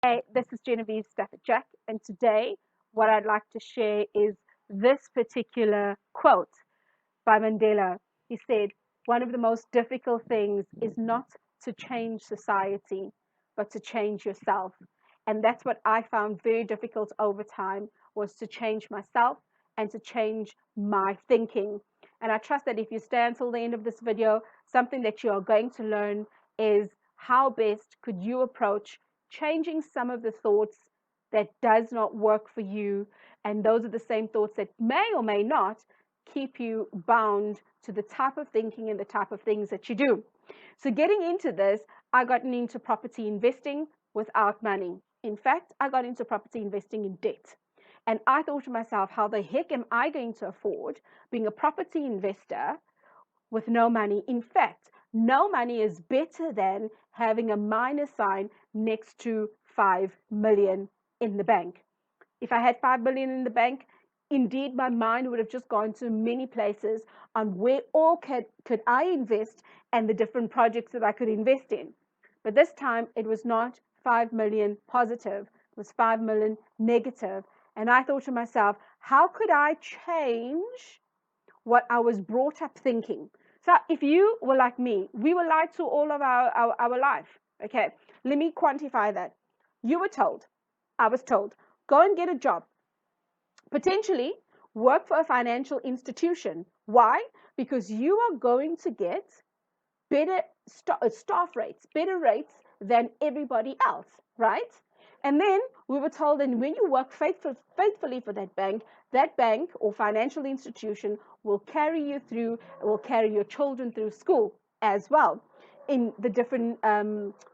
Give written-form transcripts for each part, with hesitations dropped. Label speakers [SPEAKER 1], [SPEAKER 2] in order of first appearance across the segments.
[SPEAKER 1] Hey, this is Genevieve Stafford, and today what I'd like to share is this particular quote by Mandela. He said, one of the most difficult things is not to change society, but to change yourself. And that's what I found very difficult over time, was to change myself and to change my thinking. And I trust that if you stay until the end of this video, something that you are going to learn is how best could you approach changing some of the thoughts that does not work for you. And those are the same thoughts that may or may not keep you bound to the type of thinking and the type of things that you do. So getting into this, I got into property investing without money. In fact, I got into property investing in debt. And I thought to myself, how the heck am I going to afford being a property investor with no money? In fact, no money is better than having a minus sign next to 5 million in the bank. If I had 5 million in the bank, indeed my mind would have just gone to many places on where all could I invest and the different projects that I could invest in. But this time it was not 5 million positive, it was 5 million negative. And I thought to myself, how could I change what I was brought up thinking? So if you were like me, we were lied to all of our life. Okay, let me quantify that. You were told, I was told, go and get a job, potentially work for a financial institution. Why? Because you are going to get better staff rates, better rates than everybody else, right? And then we were told that when you work faithfully for that bank or financial institution will carry you through, will carry your children through school as well. In the different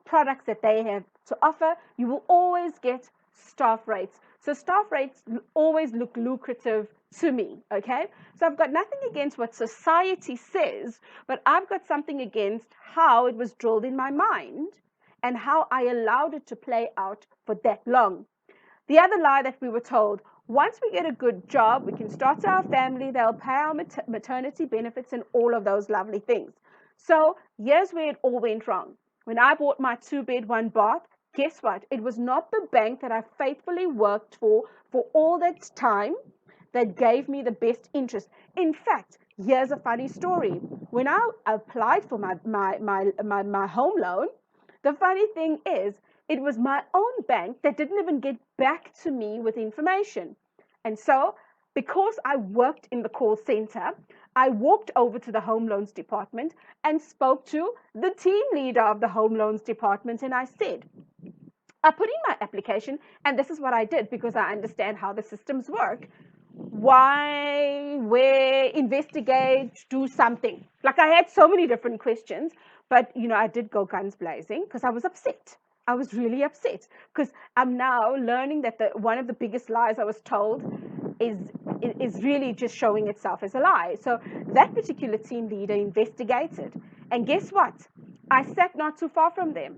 [SPEAKER 1] products that they have to offer, you will always get staff rates. So staff rates always look lucrative to me, okay? So I've got nothing against what society says, but I've got something against how it was drilled in my mind and how I allowed it to play out for that long. The other lie that we were told, once we get a good job, we can start our family, they'll pay our maternity benefits and all of those lovely things. So here's where it all went wrong. When I bought my 2-bed, 1-bath, guess what? It was not the bank that I faithfully worked for all that time that gave me the best interest. In fact, here's a funny story. When I applied for my home loan, the funny thing is, it was my own bank that didn't even get back to me with information. And so, because I worked in the call center, I walked over to the home loans department and spoke to the team leader of the home loans department. And I said, I put in my application, and this is what I did because I understand how the systems work. Why, where, investigate, do something. Like I had so many different questions, but I did go guns blazing because I was upset. I was really upset because I'm now learning that one of the biggest lies I was told is really just showing itself as a lie. So that particular team leader investigated, and guess what? I sat not too far from them.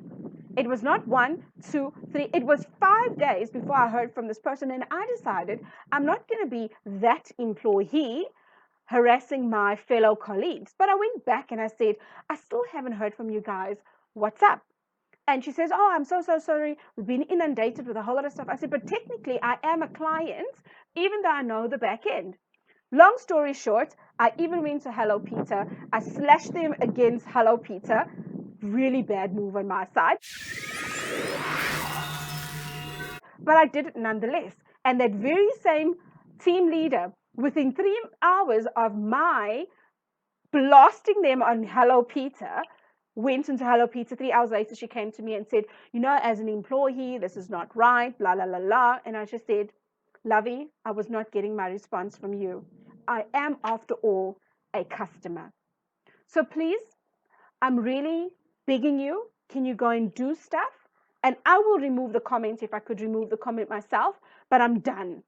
[SPEAKER 1] It was not 1, 2, 3. It was 5 days before I heard from this person. And I decided I'm not going to be that employee harassing my fellow colleagues. But I went back and I said, I still haven't heard from you guys. What's up? And she says, oh, I'm so sorry. We've been inundated with a whole lot of stuff. I said, but technically I am a client, even though I know the back end. Long story short, I even went to Hello Peter. I slashed them against Hello Peter. Really bad move on my side. But I did it nonetheless. And that very same team leader, within 3 hours of my blasting them on Hello Peter, went into Hello Peter. 3 hours later, she came to me and said, as an employee, this is not right, blah, blah, blah, blah. And I just said, Lovey, I was not getting my response from you. I am, after all, a customer. So please, I'm really begging you, can you go and do stuff? And I will remove the comment if I could remove the comment myself, but I'm done.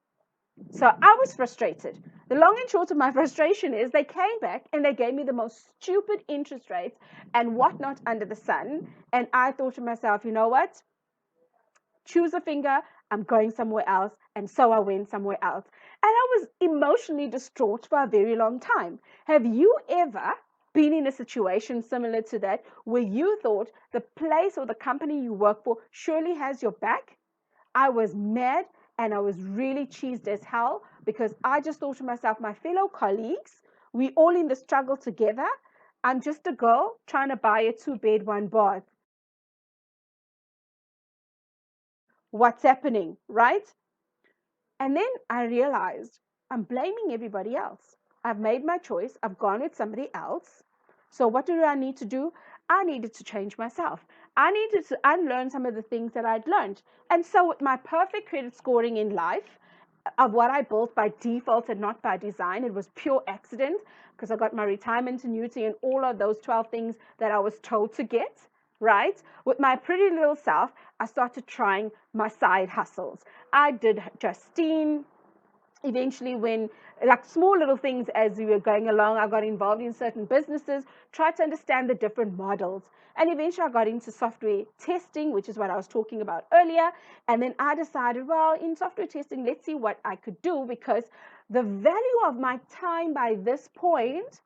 [SPEAKER 1] So I was frustrated. The long and short of my frustration is they came back and they gave me the most stupid interest rates and whatnot under the sun. And I thought to myself, you know what? Choose a finger, I'm going somewhere else. And so I went somewhere else. And I was emotionally distraught for a very long time. Have you ever been in a situation similar to that where you thought the place or the company you work for surely has your back? I was mad and I was really cheesed as hell because I just thought to myself, my fellow colleagues, we all in the struggle together. I'm just a girl trying to buy a 2-bed, 1 bath. What's happening, right? And then I realized I'm blaming everybody else. I've made my choice. I've gone with somebody else. So what do I need to do? I needed to change myself. I needed to unlearn some of the things that I'd learned. And so with my perfect credit scoring in life, of what I built by default and not by design, it was pure accident because I got my retirement annuity and all of those 12 things that I was told to get, right? With my pretty little self, I started trying my side hustles. I did Justine. Eventually, when like small little things as we were going along, I got involved in certain businesses, tried to understand the different models. And eventually I got into software testing, which is what I was talking about earlier. And then I decided, well, in software testing, let's see what I could do, because the value of my time by this point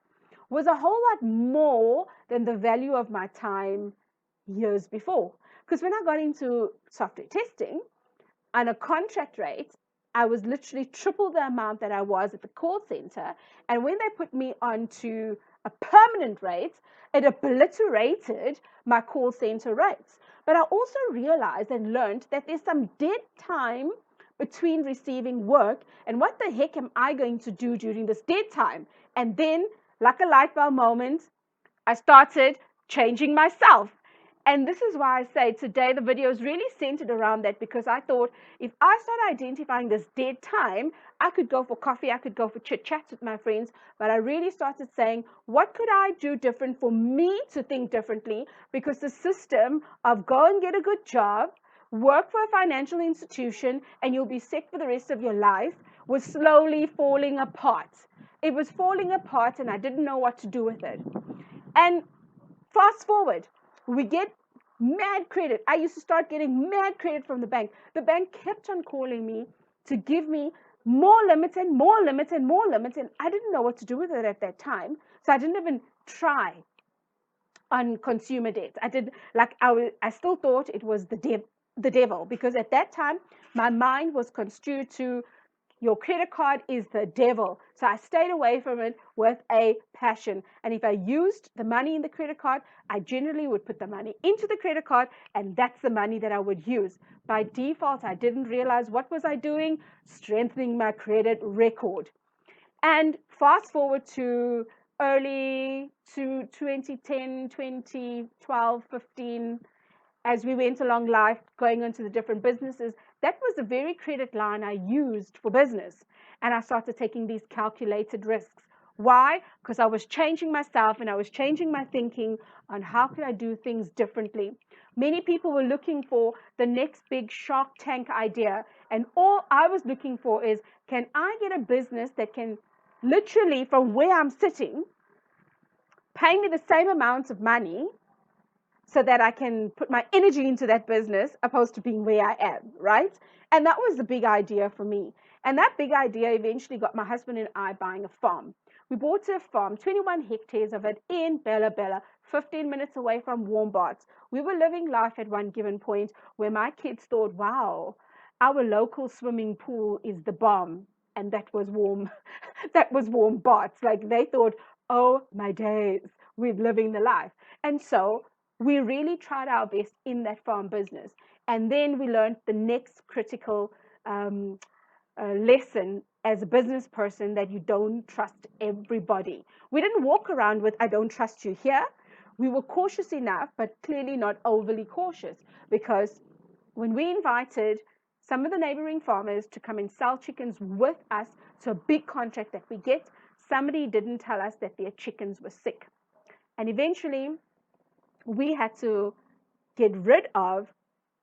[SPEAKER 1] was a whole lot more than the value of my time years before. Because when I got into software testing, on a contract rate, I was literally triple the amount that I was at the call center. And when they put me onto a permanent rate, it obliterated my call center rates. But I also realized and learned that there's some dead time between receiving work and what the heck am I going to do during this dead time? And then, like a light bulb moment, I started changing myself. And this is why I say today the video is really centered around that, because I thought if I start identifying this dead time, I could go for coffee, I could go for chit chats with my friends, but I really started saying, what could I do different for me to think differently? Because the system of go and get a good job, work for a financial institution, and you'll be sick for the rest of your life was slowly falling apart. It was falling apart, and I didn't know what to do with it. And fast forward, we get mad credit. I used to start getting mad credit from the bank. The bank kept on calling me to give me more limits and more limits and more limits, and I didn't know what to do with it at that time. So I didn't even try on consumer debt. I still thought it was the devil, because at that time my mind was construed to your credit card is the devil. So I stayed away from it with a passion. And if I used the money in the credit card, I generally would put the money into the credit card, and that's the money that I would use. By default, I didn't realize what was I doing, strengthening my credit record. And fast forward to early to 2010, 2012, 15, as we went along life, going into the different businesses, that was the very credit line I used for business. And I started taking these calculated risks. Why? Because I was changing myself and I was changing my thinking on how could I do things differently. Many people were looking for the next big Shark Tank idea. And all I was looking for is, can I get a business that can literally, from where I'm sitting, pay me the same amount of money so that I can put my energy into that business opposed to being where I am, right? And that was the big idea for me. And that big idea eventually got my husband and I buying a farm. We bought a farm, 21 hectares of it in Bella Bella, 15 minutes away from Warmbarts. We were living life at one given point where my kids thought, wow, our local swimming pool is the bomb. And that was warm. That was Warmbarts. Like they thought, oh my days, we're living the life. And so we really tried our best in that farm business. And then we learned the next critical lesson as a business person, that you don't trust everybody. We didn't walk around with, I don't trust you here. We were cautious enough, but clearly not overly cautious, because when we invited some of the neighboring farmers to come and sell chickens with us to a big contract that we get, somebody didn't tell us that their chickens were sick. And eventually, we had to get rid of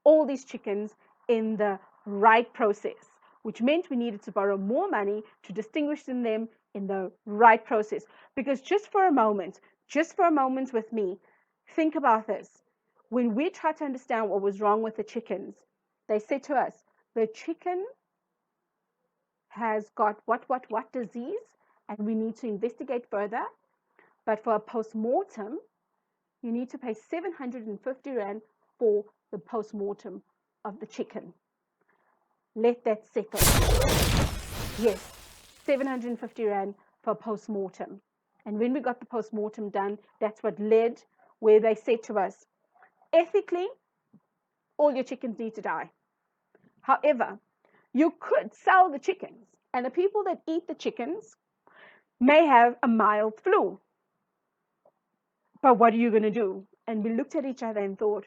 [SPEAKER 1] all these chickens in the right process, which meant we needed to borrow more money to distinguish them in the right process. Because just for a moment with me, think about this. When we tried to understand what was wrong with the chickens, they said to us, the chicken has got what disease, and we need to investigate further. But for a post-mortem, you need to pay 750 Rand for the post-mortem of the chicken. let that settle. Yes, 750 Rand for post-mortem. And when we got the post-mortem done, that's what led where they said to us, ethically, all your chickens need to die. However, you could sell the chickens, and the people that eat the chickens may have a mild flu. But what are you going to do? And we looked at each other and thought,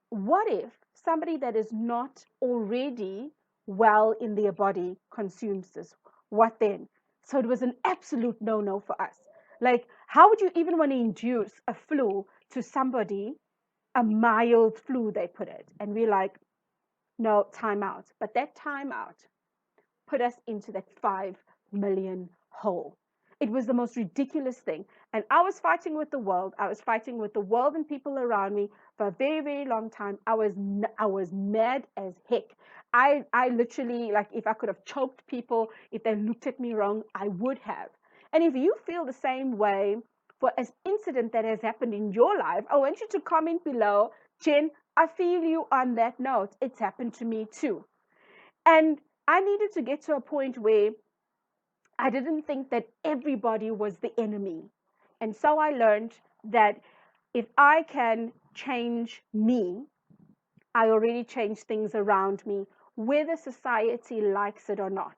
[SPEAKER 1] what if somebody that is not already well in their body consumes this? What then? So it was an absolute no-no for us. Like, how would you even want to induce a flu to somebody, a mild flu, they put it? And we're like, no, time out. But that time out put us into that 5 million hole. It was the most ridiculous thing. And I was fighting with the world. I was fighting with the world and people around me for a very, very long time. I was mad as heck. I literally, like, if I could have choked people, if they looked at me wrong, I would have. And if you feel the same way for an incident that has happened in your life, I want you to comment below. Jen, I feel you on that note. It's happened to me too. And I needed to get to a point where I didn't think that everybody was the enemy. And so I learned that if I can change me, I already changed things around me, whether society likes it or not.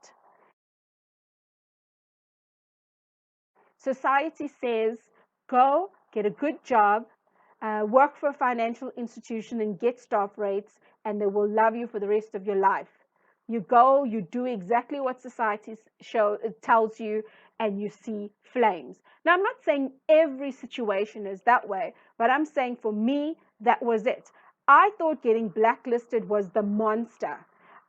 [SPEAKER 1] Society says, go get a good job, work for a financial institution and get staff rates, and they will love you for the rest of your life. You go, you do exactly what society tells you, and you see flames. Now, I'm not saying every situation is that way, but I'm saying for me, that was it. I thought getting blacklisted was the monster.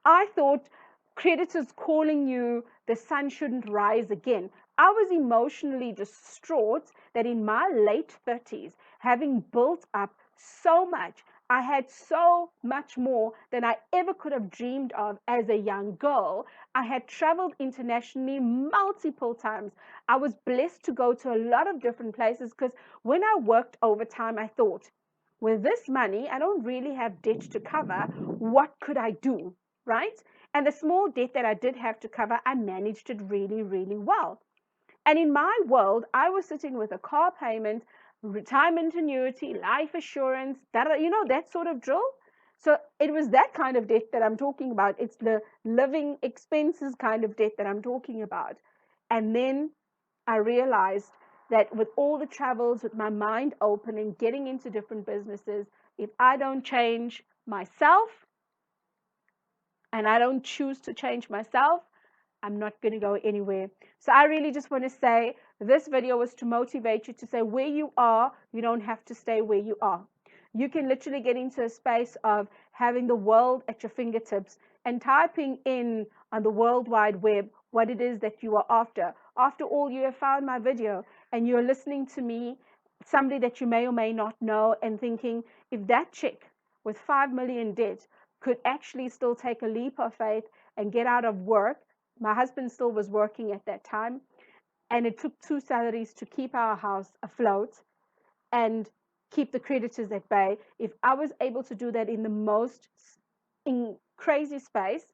[SPEAKER 1] I thought creditors calling you, the sun shouldn't rise again. I was emotionally distraught that in my late 30s, having built up so much, I had so much more than I ever could have dreamed of as a young girl. I had traveled internationally multiple times. I was blessed to go to a lot of different places because when I worked overtime, I thought, with this money, I don't really have debt to cover. What could I do? Right? And the small debt that I did have to cover, I managed it really, really well. And in my world, I was sitting with a car payment, retirement annuity, life assurance, that sort of drill. So it was that kind of debt that I'm talking about. It's the living expenses kind of debt that I'm talking about. And then I realized that with all the travels, with my mind open and getting into different businesses, if I don't change myself and I don't choose to change myself, I'm not going to go anywhere. So I really just want to say this video was to motivate you to say where you are, you don't have to stay where you are. You can literally get into a space of having the world at your fingertips and typing in on the World Wide Web what it is that you are after. After all, you have found my video and you're listening to me, somebody that you may or may not know, and thinking, if that chick with 5 million debt could actually still take a leap of faith and get out of work. My husband still was working at that time, and it took 2 salaries to keep our house afloat and keep the creditors at bay. If I was able to do that in the most crazy space,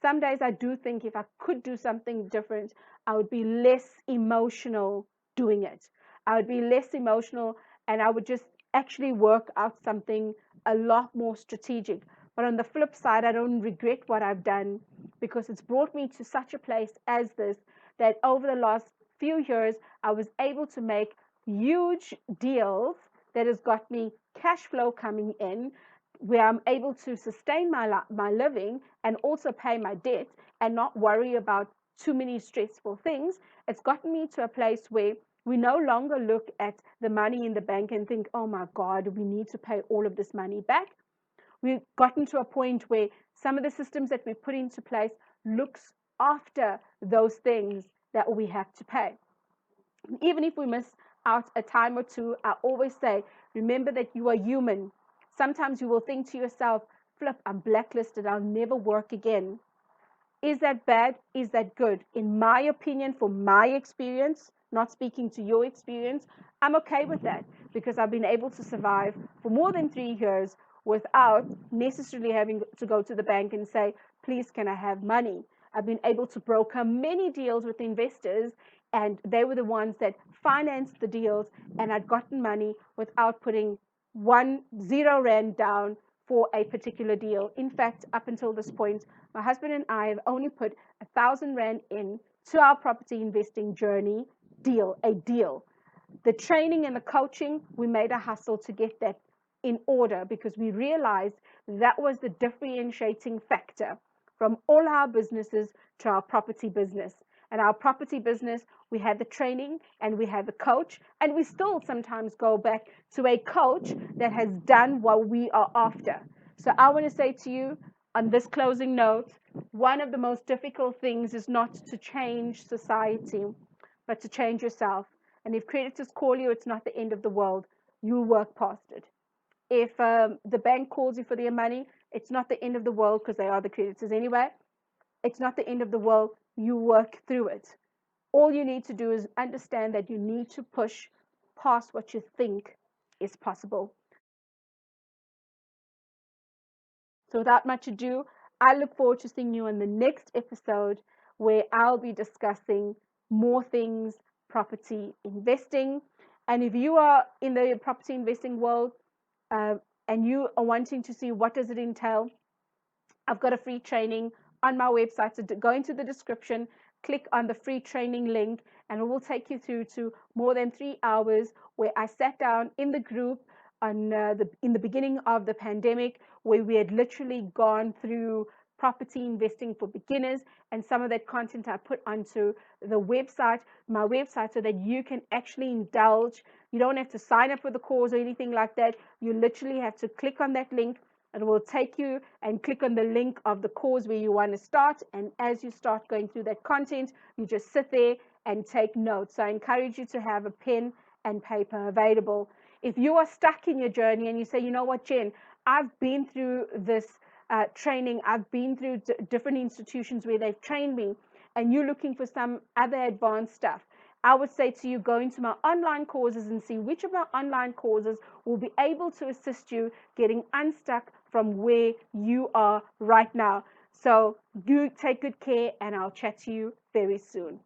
[SPEAKER 1] some days I do think if I could do something different, I would be less emotional doing it. I would be less emotional and I would just actually work out something a lot more strategic. But on the flip side, I don't regret what I've done because it's brought me to such a place as this that over the last few years, I was able to make huge deals that has got me cash flow coming in where I'm able to sustain my living and also pay my debt and not worry about too many stressful things. It's gotten me to a place where we no longer look at the money in the bank and think, oh my God, we need to pay all of this money back. We've gotten to a point where some of the systems that we put into place looks after those things that we have to pay. Even if we miss out a time or two, I always say, remember that you are human. Sometimes you will think to yourself, flip, I'm blacklisted, I'll never work again. Is that bad? Is that good? In my opinion, for my experience, not speaking to your experience, I'm okay with that because I've been able to survive for more than 3 years without necessarily having to go to the bank and say, please, can I have money? I've been able to broker many deals with investors, and they were the ones that financed the deals, and I'd gotten money without putting 0 rand down for a particular deal. In fact, up until this point, my husband and I have only put 1,000 rand in to our property investing journey a deal. The training and the coaching, we made a hustle to get that in order because we realized that was the differentiating factor from all our businesses to our property business. And our property business, we had the training and we had the coach, and we still sometimes go back to a coach that has done what we are after. So I want to say to you on this closing note, one of the most difficult things is not to change society, but to change yourself. And if creditors call you, it's not the end of the world. You'll work past it. If the bank calls you for their money, it's not the end of the world because they are the creditors anyway. It's not the end of the world. You work through it. All you need to do is understand that you need to push past what you think is possible. So without much ado, I look forward to seeing you in the next episode where I'll be discussing more things property investing. And if you are in the property investing world uh, and you are wanting to see what does it entail, I've got a free training on my website. So go into the description, click on the free training link, and it will take you through to more than 3 hours where I sat down in the group in the beginning of the pandemic, where we had literally gone through property investing for beginners, and some of that content I put onto my website, so that you can actually indulge. You don't have to sign up for the course or anything like that. You literally have to click on that link. It will take you and click on the link of the course where you want to start. And as you start going through that content, you just sit there and take notes. So I encourage you to have a pen and paper available. If you are stuck in your journey and you say, you know what, Jen, I've been through this training, I've been through different institutions where they've trained me, and you're looking for some other advanced stuff, I would say to you, go into my online courses and see which of my online courses will be able to assist you getting unstuck from where you are right now. So do take good care, and I'll chat to you very soon.